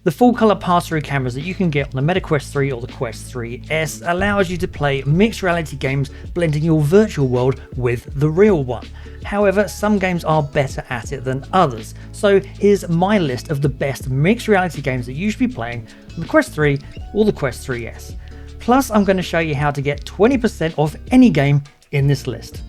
The full colour pass-through cameras that you can get on the Meta Quest 3 or the Quest 3S allows you to play mixed reality games blending your virtual world with the real one. However, some games are better at it than others, so here's my list of the best mixed reality games that you should be playing on the Quest 3 or the Quest 3S. Plus, I'm going to show you how to get 20% off any game in this list.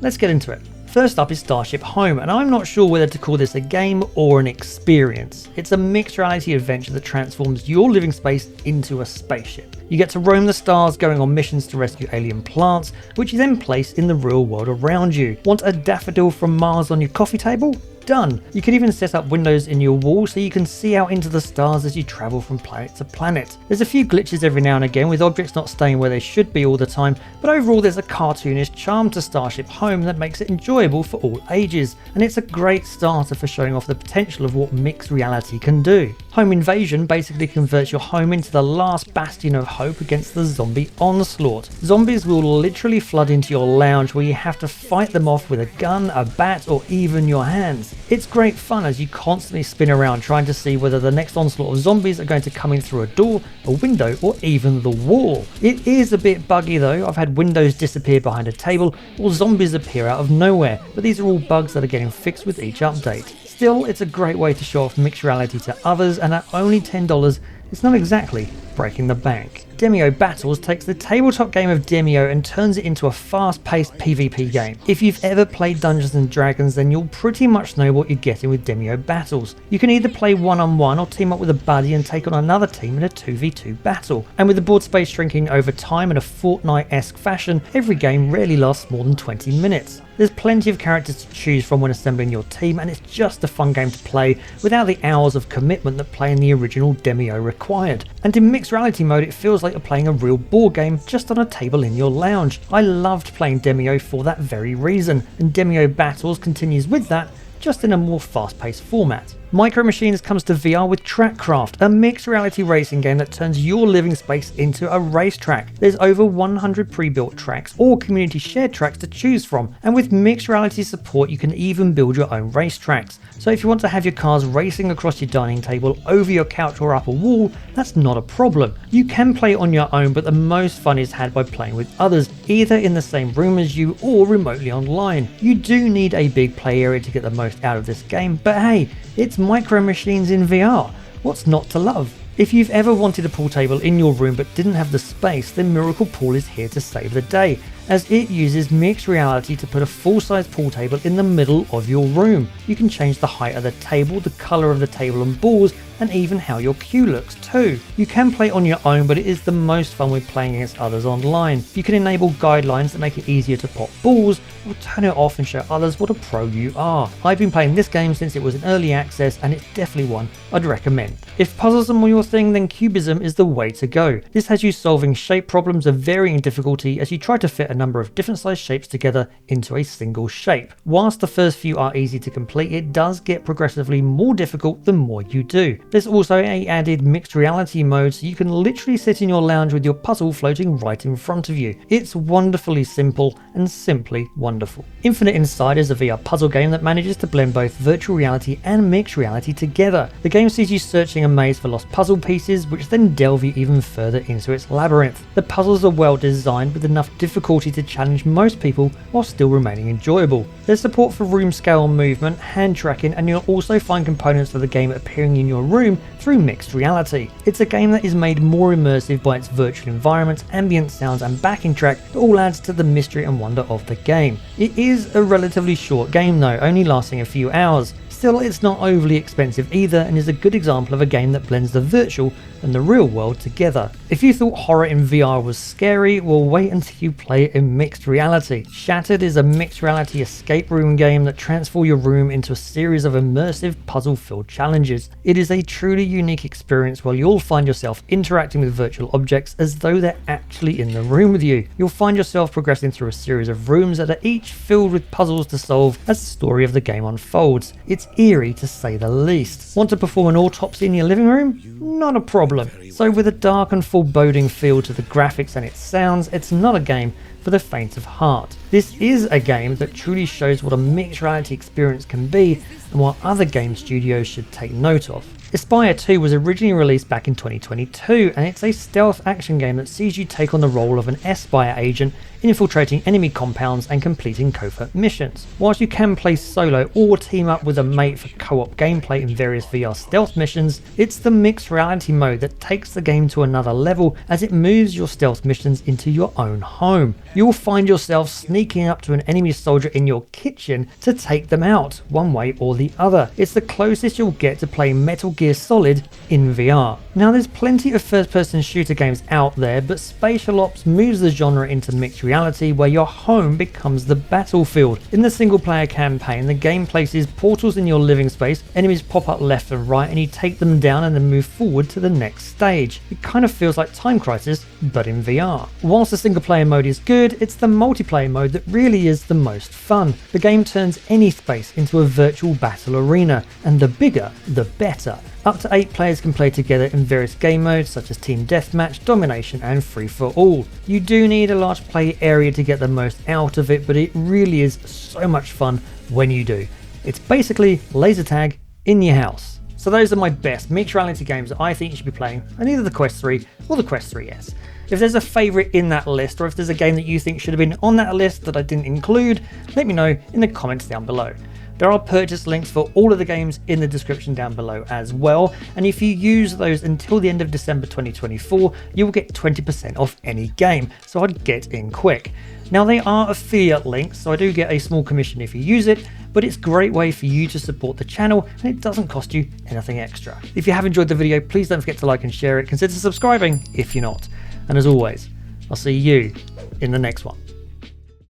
Let's get into it. First up is Starship Home, and I'm not sure whether to call this a game or an experience. It's a mixed reality adventure that transforms your living space into a spaceship. You get to roam the stars going on missions to rescue alien plants, which you then place in the real world around you. Want a daffodil from Mars on your coffee table? Done. You can even set up windows in your wall so you can see out into the stars as you travel from planet to planet. There's a few glitches every now and again with objects not staying where they should be all the time, but overall there's a cartoonish charm to Starship Home that makes it enjoyable for all ages, and it's a great starter for showing off the potential of what mixed reality can do. Home Invasion basically converts your home into the last bastion of hope against the zombie onslaught. Zombies will literally flood into your lounge where you have to fight them off with a gun, a bat, or even your hands. It's great fun as you constantly spin around trying to see whether the next onslaught of zombies are going to come in through a door, a window, or even the wall. It is a bit buggy though. I've had windows disappear behind a table or zombies appear out of nowhere, but these are all bugs that are getting fixed with each update. Still, it's a great way to show off mixed reality to others, and at only $10, it's not exactly breaking the bank. Demeo Battles takes the tabletop game of Demeo and turns it into a fast-paced PvP game. If you've ever played Dungeons and Dragons, then you'll pretty much know what you're getting with Demeo Battles. You can either play one-on-one or team up with a buddy and take on another team in a 2v2 battle. And with the board space shrinking over time in a Fortnite-esque fashion, every game rarely lasts more than 20 minutes. There's plenty of characters to choose from when assembling your team, and it's just a fun game to play without the hours of commitment that playing the original Demeo required. And in mixed reality mode, it feels like you're playing a real board game just on a table in your lounge. I loved playing Demeo for that very reason, and Demeo Battles continues with that, just in a more fast-paced format. Micro Machines comes to VR with TrackCraft, a mixed reality racing game that turns your living space into a racetrack. There's over 100 pre-built tracks or community shared tracks to choose from, and with mixed reality support you can even build your own racetracks. So if you want to have your cars racing across your dining table, over your couch or up a wall, that's not a problem. You can play on your own, but the most fun is had by playing with others, either in the same room as you or remotely online. You do need a big play area to get the most out of this game, but hey, it's Micro Machines in VR. What's not to love? If you've ever wanted a pool table in your room but didn't have the space, then Miracle Pool is here to save the day, as it uses mixed reality to put a full-size pool table in the middle of your room. You can change the height of the table, the colour of the table and balls, and even how your queue looks too. You can play on your own, but it is the most fun with playing against others online. You can enable guidelines that make it easier to pop balls, or turn it off and show others what a pro you are. I've been playing this game since it was in early access, and it's definitely one I'd recommend. If puzzles are more your thing, then Cubism is the way to go. This has you solving shape problems of varying difficulty as you try to fit a number of different sized shapes together into a single shape. Whilst the first few are easy to complete, it does get progressively more difficult the more you do. There's also a added mixed reality mode, so you can literally sit in your lounge with your puzzle floating right in front of you. It's wonderfully simple and simply wonderful. Infinite Inside is a VR puzzle game that manages to blend both virtual reality and mixed reality together. The game sees you searching a maze for lost puzzle pieces, which then delve you even further into its labyrinth. The puzzles are well designed with enough difficulty to challenge most people while still remaining enjoyable. There's support for room scale movement, hand tracking, and you'll also find components of the game appearing in your room through mixed reality. It's a game that is made more immersive by its virtual environments, ambient sounds and backing track that all adds to the mystery and wonder of the game. It is a relatively short game though, only lasting a few hours. Still, it's not overly expensive either, and is a good example of a game that blends the virtual and the real world together. If you thought horror in VR was scary, well, wait until you play it in mixed reality. Shattered is a mixed reality escape room game that transforms your room into a series of immersive puzzle-filled challenges. It is a truly unique experience where you'll find yourself interacting with virtual objects as though they're actually in the room with you. You'll find yourself progressing through a series of rooms that are each filled with puzzles to solve as the story of the game unfolds. It's eerie to say the least. Want to perform an autopsy in your living room? Not a problem. So with a dark and foreboding feel to the graphics and its sounds, it's not a game for the faint of heart. This is a game that truly shows what a mixed reality experience can be and what other game studios should take note of. Aspyr 2 was originally released back in 2022, and it's a stealth action game that sees you take on the role of an Aspyr agent infiltrating enemy compounds and completing covert missions. Whilst you can play solo or team up with a mate for co-op gameplay in various VR stealth missions, it's the mixed reality mode that takes the game to another level as it moves your stealth missions into your own home. You will find yourself sneaking up to an enemy soldier in your kitchen to take them out, one way or the other. It's the closest you'll get to playing Metal Gear Solid in VR. Now there's plenty of first-person shooter games out there, but Spatial Ops moves the genre into mixed reality where your home becomes the battlefield. In the single-player campaign, the game places portals in your living space, enemies pop up left and right, and you take them down and then move forward to the next stage. It kind of feels like Time Crisis, but in VR. Whilst the single-player mode is good, it's the multiplayer mode that really is the most fun. The game turns any space into a virtual battle arena, and the bigger, the better. Up to 8 players can play together in various game modes such as Team Deathmatch, Domination and Free for All. You do need a large play area to get the most out of it, but it really is so much fun when you do. It's basically laser tag in your house. So those are my best mixed reality games that I think you should be playing on either the Quest 3 or the Quest 3S. If there's a favourite in that list, or if there's a game that you think should have been on that list that I didn't include, let me know in the comments down below. There are purchase links for all of the games in the description down below as well, and if you use those until the end of December 2024, you will get 20% off any game, so I'd get in quick. Now they are affiliate links, so I do get a small commission if you use it, but it's a great way for you to support the channel and it doesn't cost you anything extra. If you have enjoyed the video, please don't forget to like and share it, consider subscribing if you're not, and as always, I'll see you in the next one.